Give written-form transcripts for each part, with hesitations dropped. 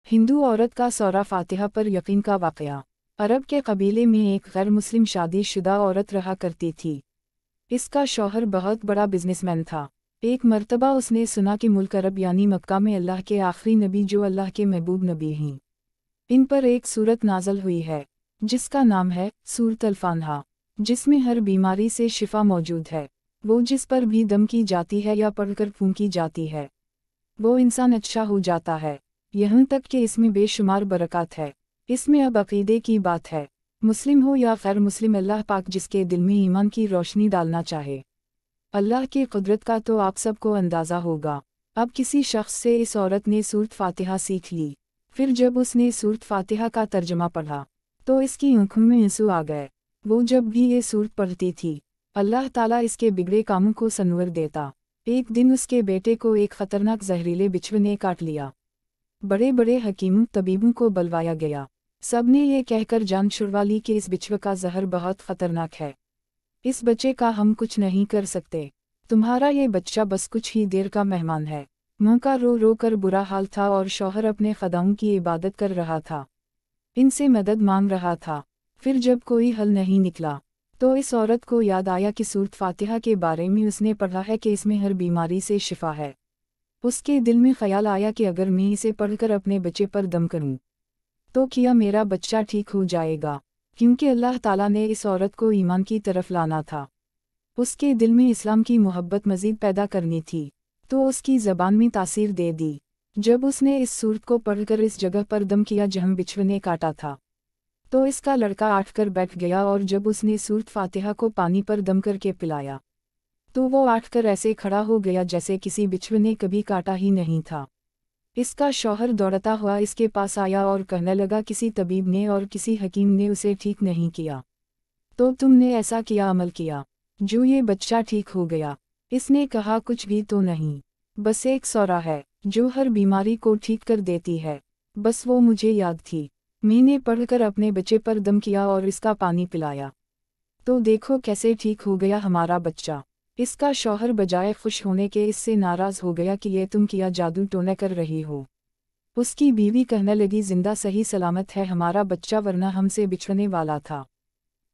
हिंदू औरत का सौरा फातिहा पर यकीन का वाक़या। अरब के कबीले में एक गैर मुस्लिम शादीशुदा औरत रहा करती थी। इसका शौहर बहुत बड़ा बिजनेसमैन था। एक मर्तबा उसने सुना कि मुल्क अरब यानी मक्का में अल्लाह के आखिरी नबी जो अल्लाह के महबूब नबी हैं, इन पर एक सूरत नाज़ल हुई है जिसका नाम है सूरत अल-फातिहा, जिसमें हर बीमारी से शिफा मौजूद है। वो जिस पर भी दम की जाती है या पढ़कर फूंकी जाती है, वो इंसान अच्छा हो जाता है। यहाँ तक कि इसमें बेशुमार बरकत है। इसमें अब अक़ीदे की बात है। मुस्लिम हो या गैर मुस्लिम, अल्लाह पाक जिसके दिल में ईमान की रोशनी डालना चाहे, अल्लाह की कुदरत का तो आप सबको अंदाज़ा होगा। अब किसी शख्स से इस औरत ने सूरत फातिहा सीख ली। फिर जब उसने सूरत फातिहा का तर्जमा पढ़ा तो इसकी आँखों में आंसू आ गए। वो जब भी ये सूरत पढ़ती थी, अल्लाह ताला इसके बिगड़े कामों को संवर देता। एक दिन उसके बेटे को एक ख़तरनाक जहरीले बिच्छू ने काट लिया। बड़े बड़े हकीमों तबीबों को बुलवाया गया। सब ने ये कहकर जान छुड़वा ली कि इस बिच्छू का जहर बहुत ख़तरनाक है, इस बच्चे का हम कुछ नहीं कर सकते। तुम्हारा ये बच्चा बस कुछ ही देर का मेहमान है। माँ का रो रो कर बुरा हाल था और शौहर अपने खुदाओं की इबादत कर रहा था, इनसे मदद मांग रहा था। फिर जब कोई हल नहीं निकला तो इस औरत को याद आया कि सूरत फातिहा के बारे में उसने पढ़ा है कि इसमें हर बीमारी से शिफा है। उसके दिल में ख्याल आया कि अगर मैं इसे पढ़कर अपने बच्चे पर दम करूं तो क्या मेरा बच्चा ठीक हो जाएगा, क्योंकि अल्लाह ताला ने इस औरत को ईमान की तरफ लाना था। उसके दिल में इस्लाम की मोहब्बत मज़ीद पैदा करनी थी, तो उसकी ज़बान में तासीर दे दी। जब उसने इस सूरत को पढ़कर इस जगह पर दम किया जहाँ बिच्छू ने काटा था, तो इसका लड़का आठ कर बैठ गया और जब उसने सूरत फातिहा को पानी पर दम करके पिलाया तो वो आठ कर ऐसे खड़ा हो गया जैसे किसी बिच्छू ने कभी काटा ही नहीं था। इसका शौहर दौड़ता हुआ इसके पास आया और कहने लगा, किसी तबीब ने और किसी हकीम ने उसे ठीक नहीं किया, तो तुमने ऐसा किया अमल किया जो ये बच्चा ठीक हो गया। इसने कहा, कुछ भी तो नहीं, बस एक सौरा है जो हर बीमारी को ठीक कर देती है। बस वो मुझे याद थी, मैंने पढ़कर अपने बच्चे पर दम किया और इसका पानी पिलाया, तो देखो कैसे ठीक हो गया हमारा बच्चा। इसका शौहर बजाय खुश होने के इससे नाराज़ हो गया कि ये तुम किया जादू टोना कर रही हो। उसकी बीवी कहने लगी, जिंदा सही सलामत है हमारा बच्चा, वरना हमसे बिछड़ने वाला था।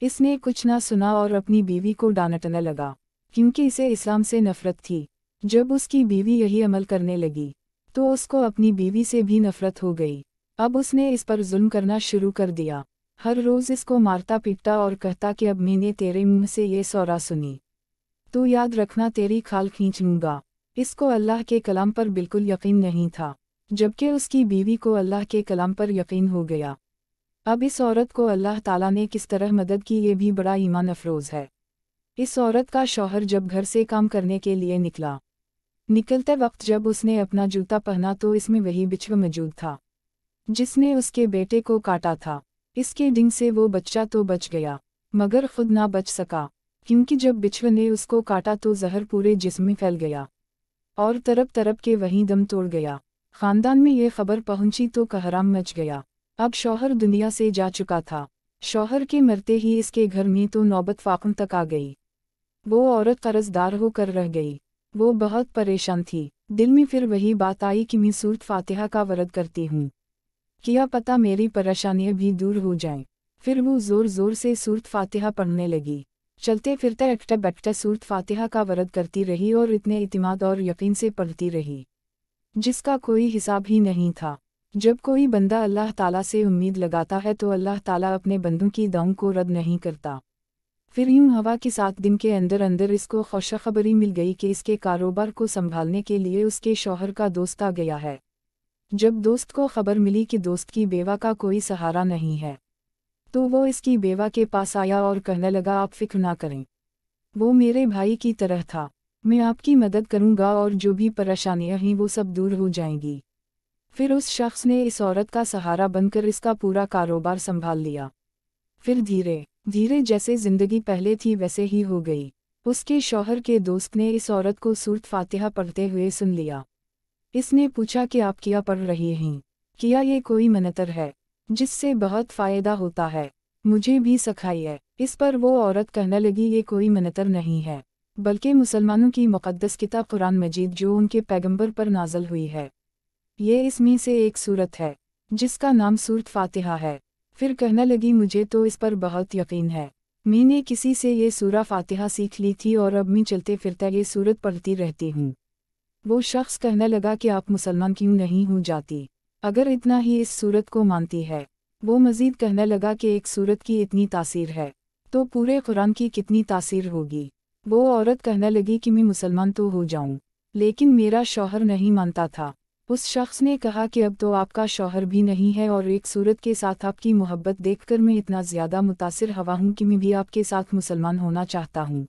इसने कुछ ना सुना और अपनी बीवी को डांटने लगा, क्योंकि इसे इस्लाम से नफरत थी। जब उसकी बीवी यही अमल करने लगी तो उसको अपनी बीवी से भी नफरत हो गई। अब उसने इस पर जुल्म करना शुरू कर दिया। हर रोज़ इसको मारता पीटता और कहता कि अब मैंने तेरे मुँह से ये सौरा सुनी तो याद रखना तेरी खाल खींच लूँगा। इसको अल्लाह के कलाम पर बिल्कुल यकीन नहीं था, जबकि उसकी बीवी को अल्लाह के कलाम पर यकीन हो गया। अब इस औरत को अल्लाह ताला ने किस तरह मदद की ये भी बड़ा ईमान अफरोज़ है। इस औरत का शौहर जब घर से काम करने के लिए निकलते वक्त जब उसने अपना जूता पहना तो इसमें वही बिच्छू मौजूद था जिसने उसके बेटे को काटा था। इसके डिंग से वो बच्चा तो बच गया मगर खुद ना बच सका, क्योंकि जब बिच्छू ने उसको काटा तो जहर पूरे जिस्म में फैल गया और तरफ तरफ के वहीं दम तोड़ गया। ख़ानदान में ये खबर पहुंची तो कहराम मच गया। अब शौहर दुनिया से जा चुका था। शौहर के मरते ही इसके घर में तो नौबत फाक़म तक आ गई। वो औरत कर्ज़दार होकर रह गई। वो बहुत परेशान थी। दिल में फिर वही बात आई कि मैं सूरत फातिहा का वरद करती हूँ, क्या पता मेरी परेशानियाँ भी दूर हो जाएं। फिर वो ज़ोर ज़ोर से सूरत फातिहा पढ़ने लगी। चलते फिरते अटते बैठते सूरत फातिहा का वरद करती रही और इतने इतिमाद और यकीन से पढ़ती रही जिसका कोई हिसाब ही नहीं था। जब कोई बंदा अल्लाह ताला से उम्मीद लगाता है तो अल्लाह ताला अपने बंदों की दुआओं को रद्द नहीं करता। फिर यूं हवा की 7 दिन के अंदर अंदर इसको खुशखबरी मिल गई कि इसके कारोबार को संभालने के लिए उसके शौहर का दोस्त आ गया है। जब दोस्त को खबर मिली कि दोस्त की बेवा का कोई सहारा नहीं है तो वो इसकी बेवा के पास आया और कहने लगा, आप फिक्र ना करें, वो मेरे भाई की तरह था, मैं आपकी मदद करूंगा और जो भी परेशानियां हैं वो सब दूर हो जाएंगी। फिर उस शख्स ने इस औरत का सहारा बनकर इसका पूरा कारोबार संभाल लिया। फिर धीरे धीरे जैसे ज़िंदगी पहले थी वैसे ही हो गई। उसके शौहर के दोस्त ने इस औरत को सूरत फातिहा पढ़ते हुए सुन लिया। इसने पूछा कि आप क्या पढ़ रही हैं, क्या ये कोई मंतर है जिससे बहुत फ़ायदा होता है, मुझे भी सिखाइए। इस पर वो औरत कहने लगी, ये कोई मंतर नहीं है, बल्कि मुसलमानों की मुक़द्दस किताब कुरान मजीद जो उनके पैगंबर पर नाज़िल हुई है, ये इसमें से एक सूरत है। जिस का नाम सूरत फातिहा है। फिर कहने लगी मुझे तो इस पर बहुत यकीन है, मैंने किसी से ये सूरा फातिहा सीख ली थी और अब मैं चलते फिरते ये सूरत पढ़ती रहती हूँ। वो शख्स कहने लगा कि आप मुसलमान क्यों नहीं हो जाती, अगर इतना ही इस सूरत को मानती है। वो मज़ीद कहने लगा कि एक सूरत की इतनी तासीर है तो पूरे कुरान की कितनी तासीर होगी। वो औरत कहने लगी कि मैं मुसलमान तो हो जाऊं, लेकिन मेरा शौहर नहीं मानता था। उस शख्स ने कहा कि अब तो आपका शौहर भी नहीं है और एक सूरत के साथ आपकी मोहब्बत देखकर मैं इतना ज़्यादा मुतासिर हवा हूँ कि मैं भी आपके साथ मुसलमान होना चाहता हूँ।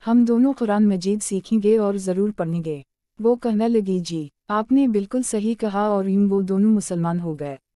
हम दोनों कुरान मजीद सीखेंगे और ज़रूर पढ़ेंगे। वो कहने लगी जी, आपने बिल्कुल सही कहा, और यूं वो दोनों मुसलमान हो गए।